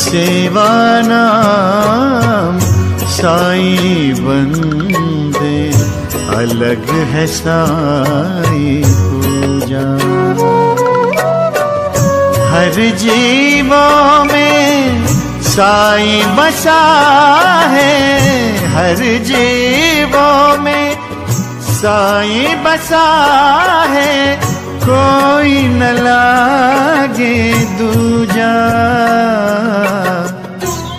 सेवा नाम साईं बंदे, अलग है साईं पूजा। हर जीवों में साईं बसा है, हर जीवों में साईं बसा है, कोई न लागे दूजा,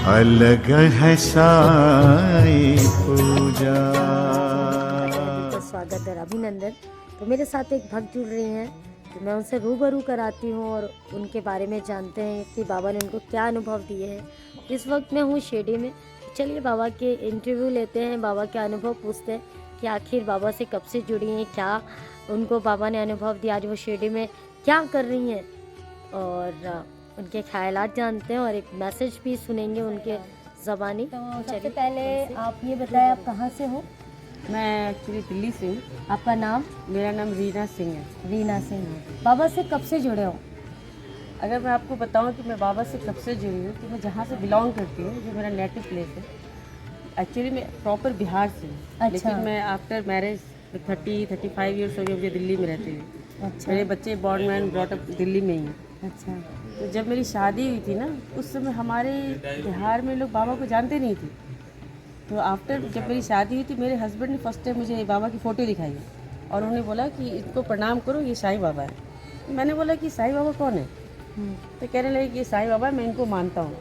अलग है साईं पूजा। स्वागत है, अभिनंदन। तो मेरे साथ एक भक्त जुड़ रही हैं, तो मैं उनसे रूबरू कराती हूँ और उनके बारे में जानते हैं कि बाबा ने उनको क्या अनुभव दिए हैं। इस वक्त मैं हूँ शिरडी में, चलिए बाबा के इंटरव्यू लेते हैं, बाबा के अनुभव पूछते हैं कि आखिर बाबा से कब से जुड़ी हैं, क्या उनको बाबा ने अनुभव दिया, आज वो शिरडी में क्या कर रही हैं, और उनके ख्यालात जानते हैं और एक मैसेज भी सुनेंगे उनके ज़बानी। तो सबसे पहले आप ये बताएं, आप कहाँ से हो? मैं एक्चुअली दिल्ली से हूँ। आपका नाम? मेरा नाम रीना सिंह है। रीना सिंह। बाबा से कब से जुड़े हो? अगर मैं आपको बताऊँ कि मैं बाबा से कब से जुड़ी हूँ, तो मैं जहाँ से बिलोंग करती हूँ, जो मेरा नेटिव प्लेस है, एक्चुअली मैं प्रॉपर बिहार से हूँ। अच्छा। लेकिन मैं आफ्टर मैरिज 35 ईयर्स हो गए मुझे दिल्ली में रहते हुए। अच्छा। मेरे बच्चे born and brought up Delhi में ही हैं। अच्छा। तो जब मेरी शादी हुई थी ना, उस समय हमारे बिहार में लोग बाबा को जानते नहीं थे। तो आफ्टर जब मेरी शादी हुई थी, मेरे हस्बैंड ने फर्स्ट टाइम मुझे बाबा की फ़ोटो दिखाई और उन्होंने बोला कि इसको प्रणाम करो, ये साईं बाबा है। मैंने बोला कि साईं बाबा कौन है? तो कहने लगे कि ये साईं बाबा है, मैं इनको मानता हूँ।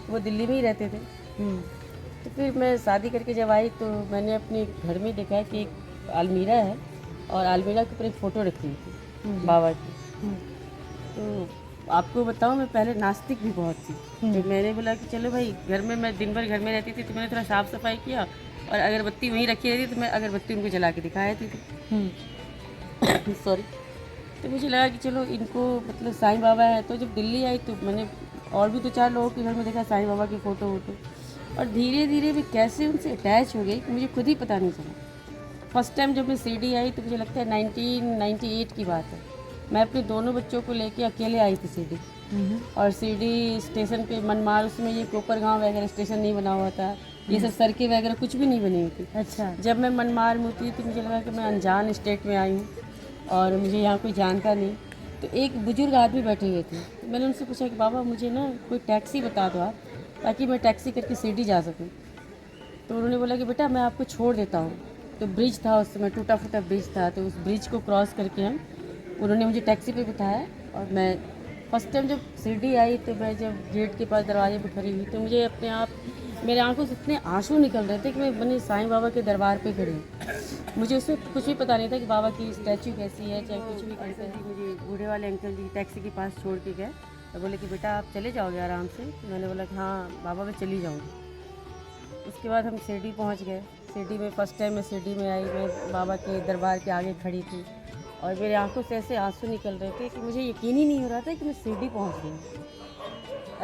वो दिल्ली में ही रहते थे। तो फिर मैं शादी करके जब आई तो मैंने अपने घर में देखा कि एक अलमीरा है और अलमीरा के ऊपर एक फ़ोटो रखी हुई थी बाबा की। तो आपको बताऊं, मैं पहले नास्तिक भी बहुत थी। तो मैंने बोला कि चलो भाई, घर में मैं दिन भर घर में रहती थी, तो मैंने थोड़ा साफ़ सफाई किया और अगरबत्ती वहीं रखी रहती, तो मैं अगरबत्ती उनको जला के दिखाई थी। सॉरी। तो मुझे लगा कि चलो इनको मतलब साईं बाबा है। तो जब दिल्ली आई तो मैंने और भी 2-4 लोगों के घर में देखा साईं बाबा की फ़ोटो वोटो, और धीरे धीरे मैं कैसे उनसे अटैच हो गई कि मुझे खुद ही पता नहीं चला। फर्स्ट टाइम जब मैं शिरडी आई तो मुझे लगता है 1998 की बात है। मैं अपने दोनों बच्चों को लेके अकेले आई थी शिरडी। और शिरडी स्टेशन पे मनमार, उसमें ये कोपरगांव वगैरह स्टेशन नहीं बना हुआ था, ये सब सड़कें वगैरह कुछ भी नहीं बनी हुई थी। अच्छा। जब मैं मनमार में उतरी तो मुझे लगा कि मैं अनजान स्टेट में आई हूँ और मुझे यहाँ कोई जानता नहीं। तो एक बुजुर्ग आदमी बैठे हुए थे, तो मैंने उनसे पूछा कि बाबा मुझे ना कोई टैक्सी बता दो आप, ताकि मैं टैक्सी करके शिरडी जा सकूँ। तो उन्होंने बोला कि बेटा मैं आपको छोड़ देता हूँ। तो ब्रिज था उस समय, टूटा फूटा ब्रिज था, तो उस ब्रिज को क्रॉस करके उन्होंने मुझे टैक्सी पे बिठाया। और मैं फर्स्ट टाइम जब शिरडी आई तो मैं जब गेट के पास दरवाजे पर खड़ी हुई तो मुझे अपने आप मेरे आंखों से इतने आंसू निकल रहे थे कि मैं बने साईं बाबा के दरबार पे खड़ी हूँ। मुझे उसमें कुछ भी पता नहीं था कि बाबा की स्टैचू कैसी है, चाहे कुछ भी कैसे है। मुझे बूढ़े वाले अंकल जी टैक्सी के पास छोड़ के गए तो बोले कि बेटा आप चले जाओगे आराम से। तो मैंने बोला कि हाँ बाबा मैं चली जाऊँगी। उसके बाद हम शिरडी पहुँच गए। शिरडी में फ़र्स्ट टाइम मैं शिरडी में आई, मैं बाबा के दरबार के आगे खड़ी थी और मेरे आंखों से ऐसे आंसू निकल रहे थे कि मुझे यकीन ही नहीं हो रहा था कि मैं शिरडी पहुंच गई।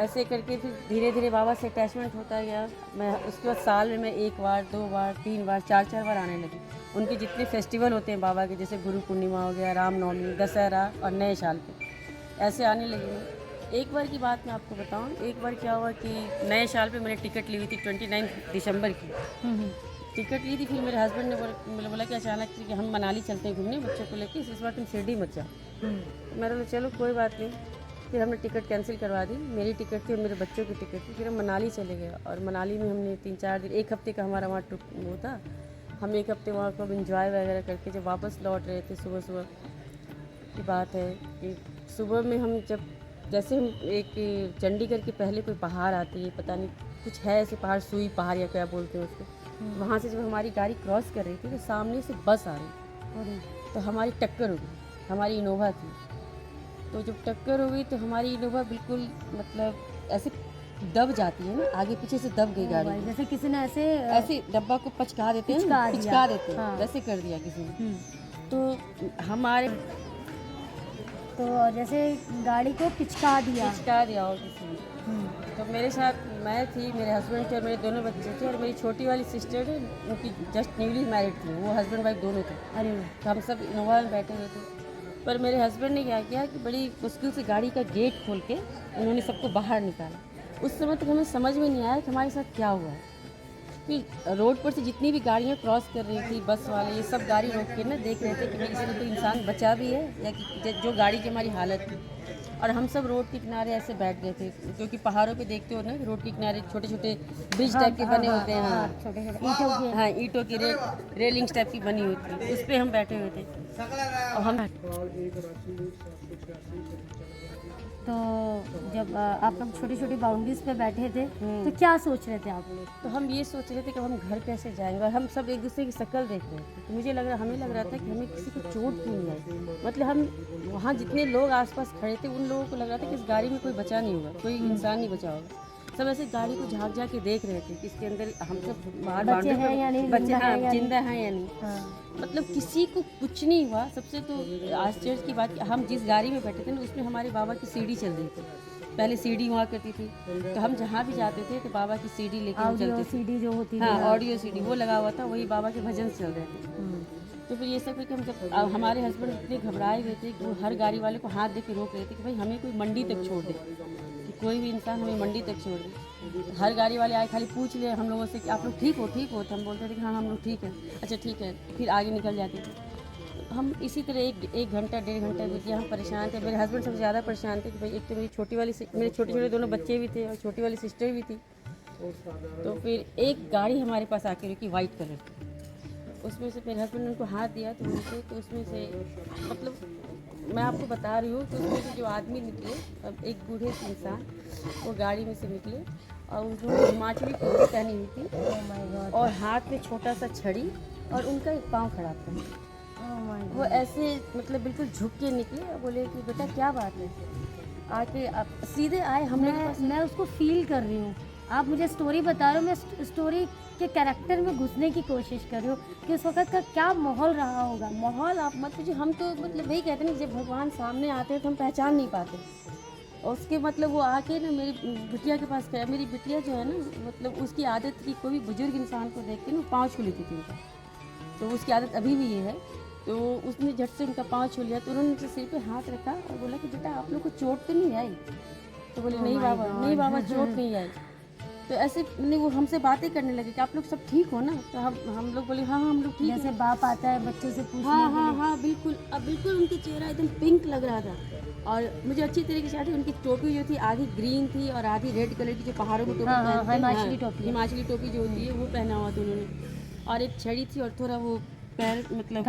ऐसे करके फिर धीरे धीरे बाबा से अटैचमेंट होता गया। मैं उसके बाद साल में मैं 1 बार 2 बार 3 बार 4 बार आने लगी। उनके जितने फेस्टिवल होते हैं बाबा के, जैसे गुरु पूर्णिमा हो गया, रामनवमी, दशहरा और नए साल पे, ऐसे आने लगी मैं। एक बार की बात मैं आपको बताऊँ, एक बार क्या हुआ कि नए साल पर मैंने टिकट ली हुई थी 29 दिसंबर की। टिकट ली थी। फिर मेरे हस्बैंड ने बोला कि अचानक कि हम मनाली चलते हैं घूमने बच्चों को लेके, इस बार तुम शिरडी मत जाओ। मैंने बोला चलो कोई बात नहीं। फिर हमने टिकट कैंसिल करवा दी, मेरी टिकट थी और मेरे बच्चों की टिकट थी। फिर हम मनाली चले गए और मनाली में हमने 3-4 दिन, 1 हफ्ते का हमारा वहाँ ट्रिप वो था। हम 1 हफ्ते वहाँ को इंजॉय वगैरह करके जब वापस लौट रहे थे, सुबह सुबह की बात है कि सुबह में हम जब जैसे हम एक चंडीगढ़ के पहले कोई पहाड़ आती है, पता नहीं कुछ है ऐसे पहाड़, सुई पहाड़ या क्या बोलते हैं उसको, वहाँ से जब हमारी गाड़ी क्रॉस कर रही थी तो सामने से बस आ रही, तो हमारी टक्कर हो गई। हमारी इनोवा थी। तो जब टक्कर हो गई तो हमारी इनोवा बिल्कुल मतलब ऐसे दब जाती है ना, आगे पीछे से दब गई गाड़ी, जैसे किसी ने ऐसे डब्बा को पचका देते हैं, पिचका देते हैं, वैसे कर दिया किसी ने। तो हमारे तो जैसे गाड़ी को पिचका दिया और किसी ने। तो मेरे साथ मैं थी, मेरे हस्बैंड थे और मेरे दोनों बच्चे थे, और मेरी छोटी वाली सिस्टर है, उनकी जस्ट न्यूली मैरिड थी, वो हस्बैंड वाइफ दोनों थे। अरे तो हम सब इनोवा में बैठे हुए थे। पर मेरे हस्बैंड ने क्या किया कि बड़ी मुश्किल से गाड़ी का गेट खोल के उन्होंने सबको बाहर निकाला। उस समय तक हमें समझ में नहीं आया कि हमारे साथ क्या हुआ है। फिर रोड पर से जितनी भी गाड़ियाँ क्रॉस कर रही थी, बस वाले ये सब गाड़ी रोक के ना देख रहे थे कि भाई इसमें कोई इंसान बचा भी है या कि जो गाड़ी की हमारी हालत थी। और हम सब रोड के किनारे ऐसे बैठ गए थे, क्योंकि पहाड़ों पे देखते हो ना रोड के किनारे छोटे छोटे ब्रिज टाइप के बने होते हैं। हाँ, छोटे छोटे ईंटों के। हाँ, ईंटों की रेलिंग्स टाइप की बनी होती है, उस पर हम बैठे हुए थे। और हम तो जब आप लोग छोटी छोटी बाउंड्रीज पे बैठे थे तो क्या सोच रहे थे आप लोग? तो हम ये सोच रहे थे कि हम घर कैसे जाएंगे, और हम सब एक दूसरे की शक्ल देख रहे थे। तो हमें लग रहा था कि हमें किसी को चोट क्यों नहीं आई। मतलब हम वहाँ जितने लोग आसपास खड़े थे उन लोगों को लग रहा था कि इस गाड़ी में कोई बचा नहीं होगा, कोई इंसान नहीं बचा होगा। सब ऐसे गाड़ी को झाँक झाँक के देख रहे थे कि इसके अंदर हम सब बाहर बच्चे हैं या नहीं, बच्चे, हाँ, जिंदा जिंदा हैं या नहीं। मतलब किसी को कुछ नहीं हुआ। सबसे तो आश्चर्य की बात कि हम जिस गाड़ी में बैठे थे ना उसमें हमारे बाबा की सीढ़ी चल रही थी। पहले सीढ़ी हुआ करती थी, तो हम जहाँ भी जाते थे तो बाबा की सीढ़ी लेके हम चलते थे। सीडी जो होती थी, हाँ, ऑडियो सीडी वो लगा हुआ था, वही बाबा के भजन चल रहे थे। तो फिर ये सब कि हम जब हमारे हस्बैंड इतने घबराए हुए थे कि वो हर गाड़ी वाले को हाथ दे के रोक रहे थे कि भाई हमें कोई मंडी तक छोड़ दे, कि कोई भी इंसान हमें मंडी तक छोड़ दे। हर गाड़ी वाले आए खाली पूछ लिए हम लोगों से कि आप लोग ठीक हो? तो हम बोलते थे कि हाँ हम लोग ठीक है। अच्छा ठीक है, फिर आगे निकल जाते थे। हम इसी तरह एक घंटा 1.5 घंटा बीत गया। हम परेशान थे, मेरे हस्बैंड सबसे ज़्यादा परेशान थे कि भाई एक तो मेरे छोटे छोटे दोनों बच्चे भी थे और छोटी वाली सिस्टर भी थी। तो फिर एक गाड़ी हमारे पास आके रुकी वाइट कलर की, उसमें से मेरे हस्बैंड ने उनको हाथ दिया तो उनसे, तो उसमें से मतलब मैं आपको बता रही हूँ, तो उसमें से जो आदमी निकले, अब एक बूढ़े से इंसान वो गाड़ी में से निकले और उन्होंने हिमाचली टोपी पहनी हुई थी और हाथ में छोटा सा छड़ी और उनका एक पाँव खड़ा था। वो ऐसे मतलब बिल्कुल झुक के निकले और बोले कि बेटा क्या बात है, आके आप सीधे आए हमने। मैं उसको फील कर रही हूँ। आप मुझे स्टोरी बता रहे हो, मैं स्टोरी के कैरेक्टर में घुसने की कोशिश कर रही हूँ कि उस वक्त का क्या माहौल रहा होगा। माहौल आप मत पूछिए, हम तो मतलब वही कहते हैं कि जब भगवान सामने आते हैं तो हम पहचान नहीं पाते। और उसके मतलब वो आके ना मेरी बिटिया के पास गया। मेरी बिटिया जो है ना, मतलब उसकी आदत थी कोई भी बुजुर्ग इंसान को देख के ना पाँव छू लेती थी उनका, तो उसकी आदत अभी भी ये है। तो उसने झट से उनका पाँव छू लिया, तो उन्होंने उनके सिर पे हाथ रखा और बोला कि बेटा आप लोग को चोट तो नहीं आई? तो बोले नहीं बाबा चोट नहीं आई। तो ऐसे वो हमसे बातें करने लगे कि आप लोग सब ठीक हो ना? तो हम लोग बोले हाँ हम लोग ठीक। जैसे बाप आता है बच्चों से पूछने हाँ के लिए। हाँ बिल्कुल। अब बिल्कुल उनका चेहरा एकदम पिंक लग रहा था और मुझे अच्छी तरीके से याद है। उनकी टोपी जो थी आधी ग्रीन थी और आधी रेड कलर की, जो पहाड़ों में टोपी पहनते हैं, हिमाचली टोपी जो होती है वो पहना हुआ था उन्होंने, और एक छड़ी थी और थोड़ा वो पैर मतलब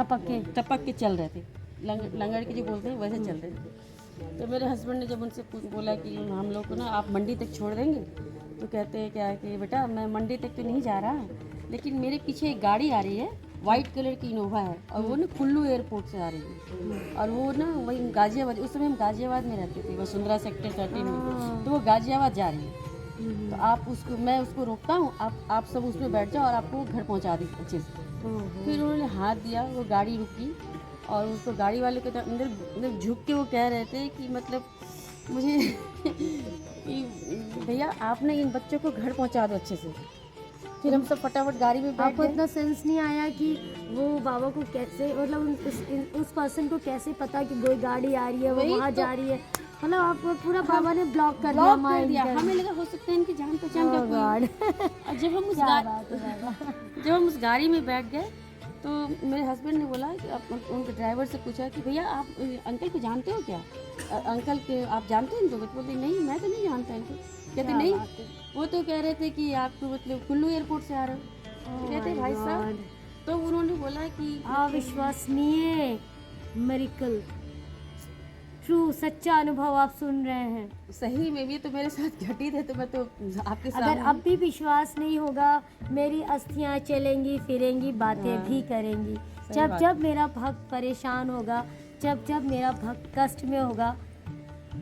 टपक के चल रहे थे, लंगड़ के जो बोलते हैं वैसे चल रहे थे। तो मेरे हस्बैंड ने जब उनसे बोला कि हम लोग को ना आप मंडी तक छोड़ देंगे, तो कहते हैं क्या कि बेटा मैं मंडी तक तो नहीं जा रहा, लेकिन मेरे पीछे एक गाड़ी आ रही है, वाइट कलर की इनोवा है, और वो ना कुल्लू एयरपोर्ट से आ रही है, और वो ना वही गाजियाबाद, उस समय हम गाजियाबाद में रहते थे, वसुंधरा सेक्टर 13 में, तो वो गाजियाबाद जा रही है। तो आप उसको, मैं उसको रोकता हूँ, आप सब उसमें बैठ जाओ और आपको घर पहुँचा दी अच्छे से। फिर उन्होंने हाथ दिया, वो गाड़ी रुकी और उसको गाड़ी वाले के अंदर मतलब झुक के वो कह रहे थे कि मतलब मुझे कि भैया आपने इन बच्चों को घर पहुंचा दो अच्छे से। फिर हम सब फटाफट गाड़ी में बैठ आपको इतना सेंस नहीं आया कि वो बाबा को कैसे, मतलब उस पर्सन को कैसे पता कि कोई गाड़ी आ रही है, वो वहाँ जा रही है? मतलब आपको पूरा बाबा ने ब्लॉक कर दिया। हमें लगा हो सकता है इनकी जान पहचान का कोई। और जब हम उस गाड़ी में बैठ गए तो मेरे हस्बैंड ने बोला कि उनके ड्राइवर से पूछा कि भैया आप अंकल को जानते हो क्या? अंकल के आप जानते हैं इनको? बोलते नहीं मैं तो नहीं जानता इनको। कहते नहीं, वो तो कह रहे थे कि आप मतलब कुल्लू एयरपोर्ट से आ रहे हो। कहते भाई साहब, तो उन्होंने बोला कि अविश्वसनीय मिरेकल, ट्रू, सच्चा अनुभव आप सुन रहे हैं। सही में ये तो मेरे साथ घटित है, तो मैं तो आपके साथ। अगर अब भी विश्वास नहीं होगा, मेरी अस्थियां चलेंगी फिरेंगी, बातें भी करेंगी। जब मेरा भक्त परेशान होगा, जब मेरा भक्त कष्ट में होगा,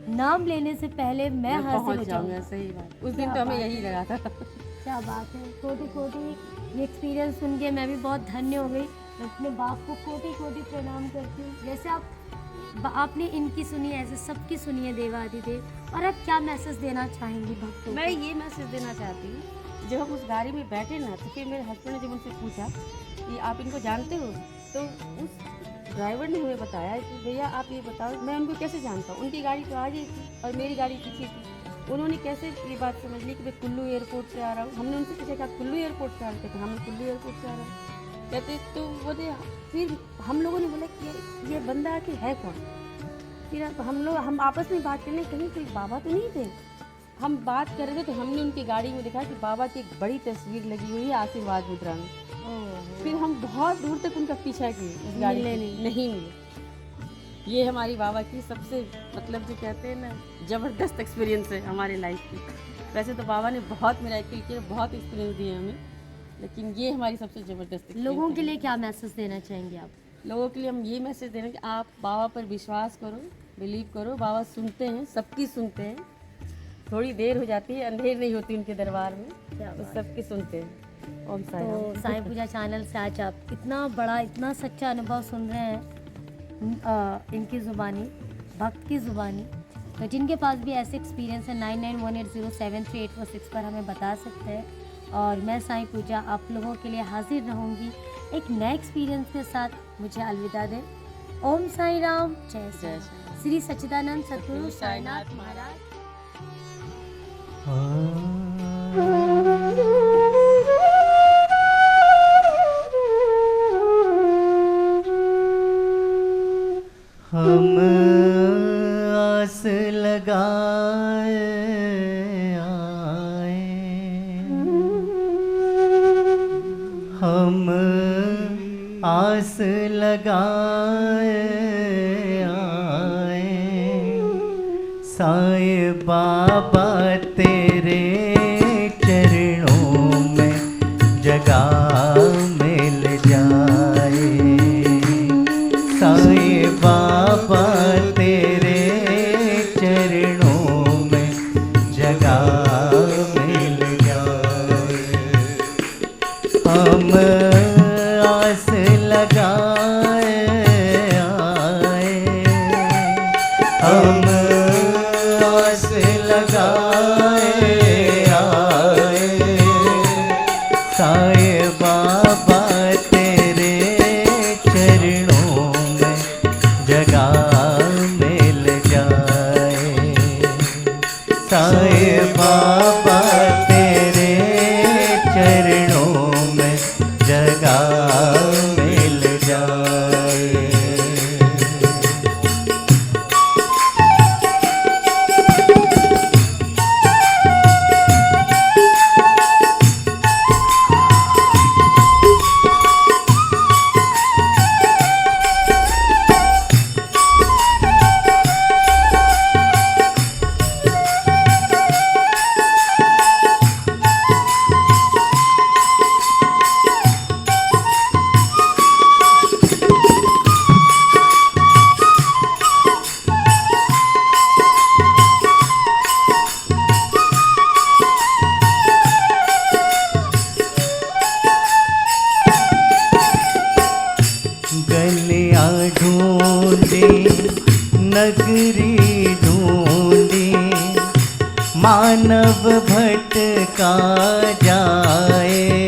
नाम लेने से पहले मैं हाजिर हो जाऊंगा। सही बात, उस दिन तो हमें यही लगा था। क्या बात है, कोटि ये एक्सपीरियंस सुन के मैं भी बहुत धन्य हो गई। मैं अपने बाप को कोटि प्रणाम करती हूँ। जैसे आपने इनकी सुनी, ऐसे सबकी सुनिए देवाधिदेव। और अब क्या मैसेज देना चाहेंगी भक्तों? मैं ये मैसेज देना चाहती हूँ, जब हम उस गाड़ी में बैठे ना, तो फिर मेरे हस्बैंड ने जब उनसे पूछा कि आप इनको जानते हो, तो उस ड्राइवर ने हमें बताया कि भैया आप ये बताओ मैं उनको कैसे जानता हूँ, उनकी गाड़ी तो आगे थी और मेरी गाड़ी पीछे थी। उन्होंने कैसे ये बात समझ ली कि मैं कुल्लू एयरपोर्ट से आ रहा हूँ। हमने उनसे पूछा कि आप कुल्लू एयरपोर्ट से आ रहे थे, तो हम कुल्लू एयरपोर्ट से आ रहे हैं कहते। तो बोले, फिर हम लोगों ने बोला कि ये बंदा आखिर है कौन। फिर हम आपस में बात करने, कहीं कोई बाबा तो नहीं थे। हम बात कर रहे थे तो हमने उनकी गाड़ी में देखा कि बाबा की एक बड़ी तस्वीर लगी हुई है आशीर्वाद मुद्रा में। फिर हम बहुत दूर तक उनका पीछा किए, उस गाड़ी नहीं मिले। ये हमारी बाबा की सबसे मतलब जो कहते हैं ना ज़बरदस्त एक्सपीरियंस है हमारे लाइफ की। वैसे तो बाबा ने बहुत मिराकल किए, बहुत एक्सपीरियंस दिए हमें, लेकिन ये हमारी सबसे ज़बरदस्त। लोगों के लिए क्या मैसेज देना चाहेंगे आप? लोगों के लिए हम ये मैसेज दे रहे हैं कि आप बाबा पर विश्वास करो, बिलीव करो। बाबा सुनते हैं, सबकी सुनते हैं। थोड़ी देर हो जाती है, अंधेर नहीं होती उनके दरबार में, तो सबकी सुनते हैं। ओम साईं राम। तो साईं पूजा चैनल से आज आप इतना बड़ा, इतना सच्चा अनुभव सुन रहे हैं इनकी ज़ुबानी, भक्त की ज़ुबानी। तो जिनके पास भी ऐसे एक्सपीरियंस है 9918073846 पर हमें बता सकते हैं। और मैं साईं पूजा आप लोगों के लिए हाजिर रहूँगी एक नए एक्सपीरियंस के साथ। मुझे अलविदा दें। ओम साईं राम, जय साईं। श्री सच्चिदानंद सद्गुरु साईनाथ महाराज। हम आस लगाए आए, हम आस लगाए आए, साईं बाबा तेरे चरणों में जगह मिल जाए। साईं बाबा तेरे चरणों में जगह मिल जाए। हम आस लगाए आए, हम आस लगाए आए, साईं बाबा तेरे चरणों में जगह मिल जाए। साईं बाबा तेरे चरणों में जगह मिल जाए। गलियां ढूंढी, नगरी ढूंढी, मानव भटका जाए।